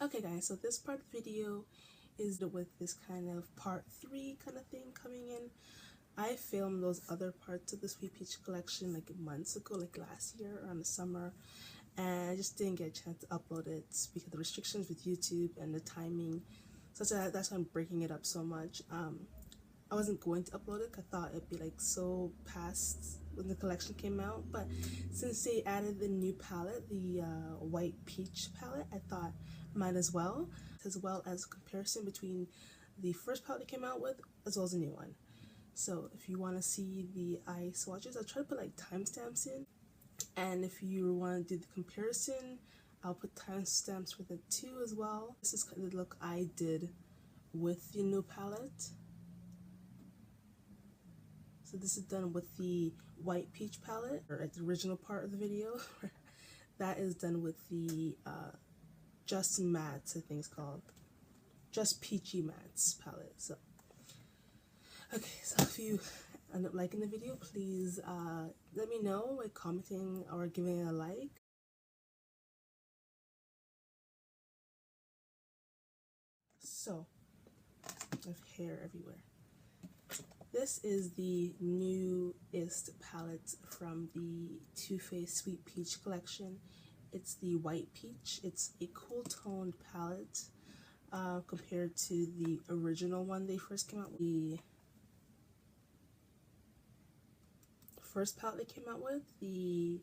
Okay guys, so this part of the video is with this kind of part 3 kind of thing coming in. I filmed those other parts of the Sweet Peach collection like months ago, like last year around the summer, and I just didn't get a chance to upload it because of the restrictions with YouTube and the timing. So that's why I'm breaking it up so much. I wasn't going to upload it. I thought it'd be like so past when the collection came out, but since they added the new palette, the white peach palette, I thought might as well as a comparison between the first palette they came out with as well as the new one. So if you want to see the eye swatches, I'll try to put like timestamps in, and if you want to do the comparison, I'll put timestamps for it too as well. This is kind of the look I did with the new palette. So this is done with the white peach palette, or at the original part of the video. That is done with the Just Mattes, I think it's called. Just Peachy Mattes palette. So, okay, so if you end up liking the video, please let me know by commenting or giving it a like. So, I have hair everywhere. This is the newest palette from the Too Faced Sweet Peach collection. It's the white peach. It's a cool toned palette compared to the original one they first came out with. The first palette they came out with, the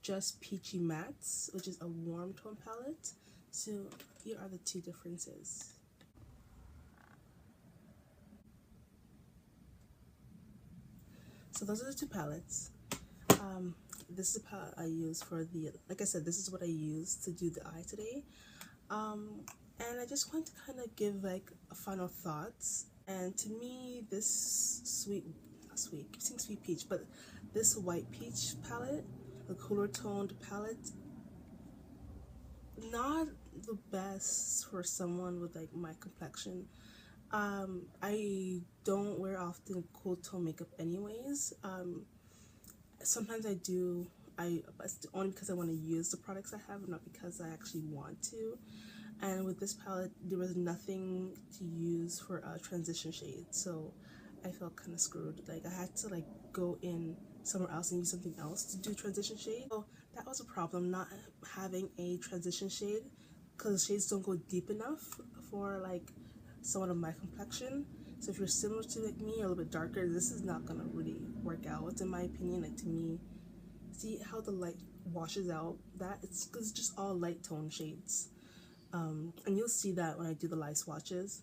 Just Peachy Mattes, which is a warm tone palette. So here are the two differences. So those are the two palettes. This is the palette I use for the, like I said, this is what I used to do the eye today. And I just want to kind of give like a final thoughts. And to me, this sweet peach, but this white peach palette, the cooler toned palette, not the best for someone with like my complexion. I don't wear often cool tone makeup anyways. Sometimes I do, but it's only because I want to use the products I have, not because I actually want to. And with this palette, there was nothing to use for a transition shade, so I felt kind of screwed. Like I had to like go in somewhere else and use something else to do transition shade. So that was a problem, not having a transition shade, because shades don't go deep enough for like someone of my complexion. So if you're similar to like me, a little bit darker, this is not gonna really work out in my opinion. Like to me, see how the light washes out that? It's just all light tone shades. And you'll see that when I do the light swatches.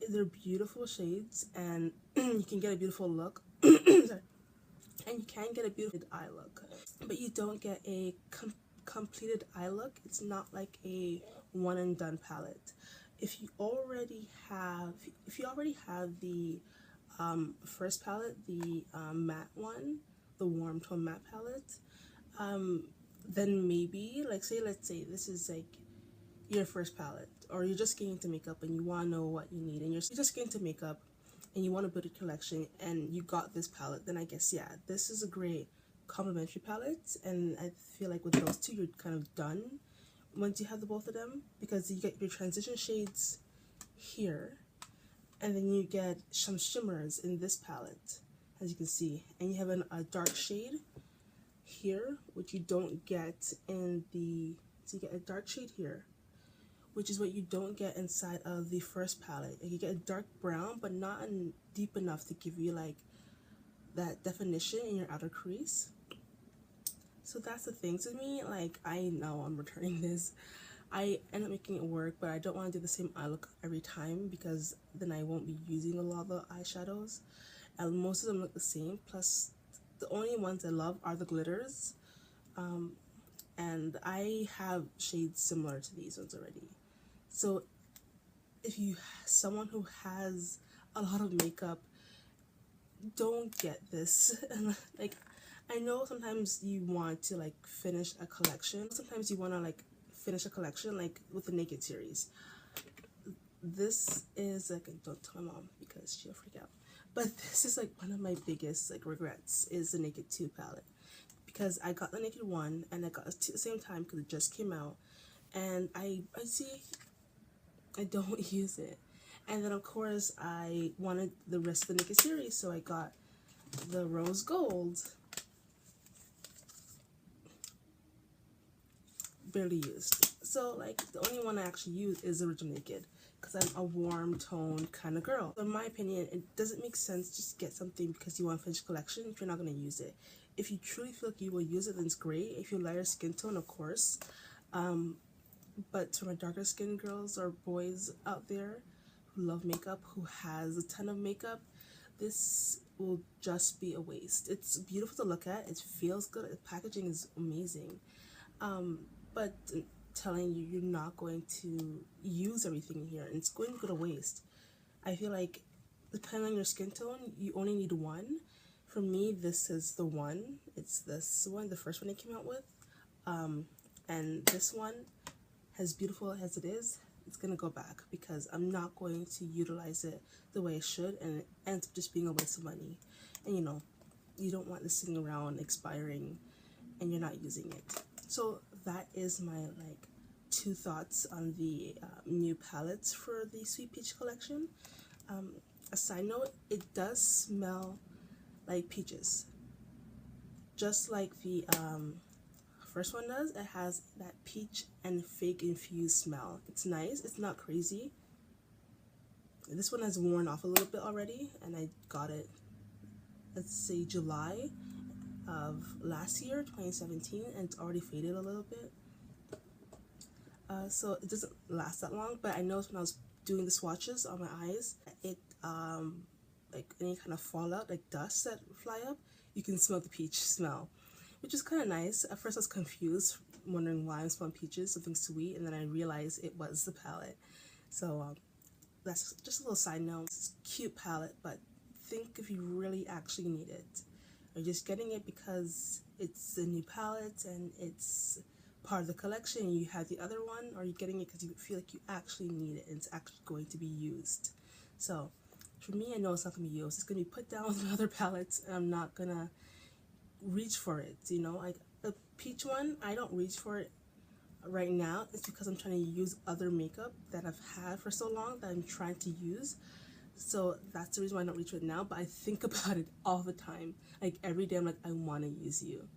They're beautiful shades, and you can get a beautiful look. Sorry. And you can get a beautiful eye look, but you don't get a completed eye look. It's not like a one and done palette. If you already have the first palette, the matte one, the warm tone matte palette, then maybe like let's say this is like your first palette, or you're just getting into makeup and you want to know what you need, and you're just getting into makeup and you want to build a collection and you got this palette, then I guess yeah, this is a great complementary palette. And I feel like with those two you're kind of done once you have the both of them, because you get your transition shades here, and then you get some shimmers in this palette, as you can see, and you have a dark shade here, which you don't get in the, so you get a dark shade here, which is what you don't get inside of the first palette. Like you get a dark brown, but not deep enough to give you like that definition in your outer crease. So that's the thing. To me, like, I know I'm returning this. I end up making it work, but I don't want to do the same eye look every time, because then I won't be using a lot of the eyeshadows. And most of them look the same. Plus, the only ones I love are the glitters. And I have shades similar to these ones already. So if you someone who has a lot of makeup, don't get this. Like, I know sometimes you want to like finish a collection. Sometimes you want to like finish a collection, like with the Naked series. This is like, don't tell my mom because she'll freak out. But this is like one of my biggest like regrets, is the Naked 2 palette, because I got the Naked 1 and I got it at the same time because it just came out, and I see I don't use it. And then of course I wanted the rest of the Naked series, so I got the rose gold. Barely used. So like the only one I actually use is the Original Naked, because I'm a warm tone kind of girl. So in my opinion, it doesn't make sense just get something because you want a finished collection if you're not going to use it. If you truly feel like you will use it, then it's great. If you're lighter skin tone, of course. But to my darker skin girls or boys out there who love makeup, who has a ton of makeup, this will just be a waste. It's beautiful to look at. It feels good. The packaging is amazing. But I'm telling you, you're not going to use everything here, and it's going to go to waste. I feel like depending on your skin tone, you only need one. For me, this is the one. It's this one, the first one they came out with. And this one, as beautiful as it is, it's gonna go back because I'm not going to utilize it the way I should, and it ends up just being a waste of money. And you know, you don't want this sitting around expiring and you're not using it. So that is my like 2 thoughts on the new palettes for the Sweet Peach collection. A side note, it does smell like peaches, just like the first one does. It has that peach and fig infused smell. It's nice. It's not crazy. This one has worn off a little bit already, and I got it, let's say July of last year, 2017, and it's already faded a little bit. So it doesn't last that long, but I noticed when I was doing the swatches on my eyes, it like any kind of fallout, like dust that fly up, you can smell the peach smell, which is kind of nice. At first I was confused, wondering why I'm smelling peaches, something sweet, and then I realized it was the palette. So that's just a little side note. It's a cute palette, but think if you really actually need it. Are you just getting it because it's a new palette and it's part of the collection and you have the other one, or are you getting it because you feel like you actually need it and it's actually going to be used? So for me, I know it's not going to be used. It's going to be put down with other palettes, and I'm not going to reach for it, you know? Like the peach one, I don't reach for it right now. It's because I'm trying to use other makeup that I've had for so long that I'm trying to use. So that's the reason why I don't reach for it now, but I think about it all the time. Like every day I'm like, I want to use you.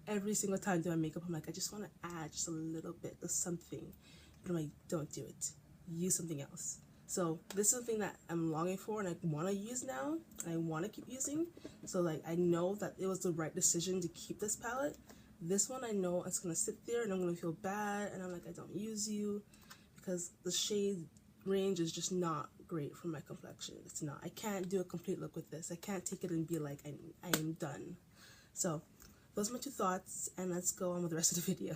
Every single time I do my makeup, I'm like, I just want to add just a little bit of something. But I'm like, don't do it. Use something else. So this is something that I'm longing for and I want to use now, and I want to keep using. So like, I know that it was the right decision to keep this palette. This one, I know it's going to sit there and I'm going to feel bad, and I'm like, I don't use you, because the shade range is just not great for my complexion. It's not. I can't do a complete look with this. I can't take it and be like, I am done. So those are my 2 thoughts, and let's go on with the rest of the video.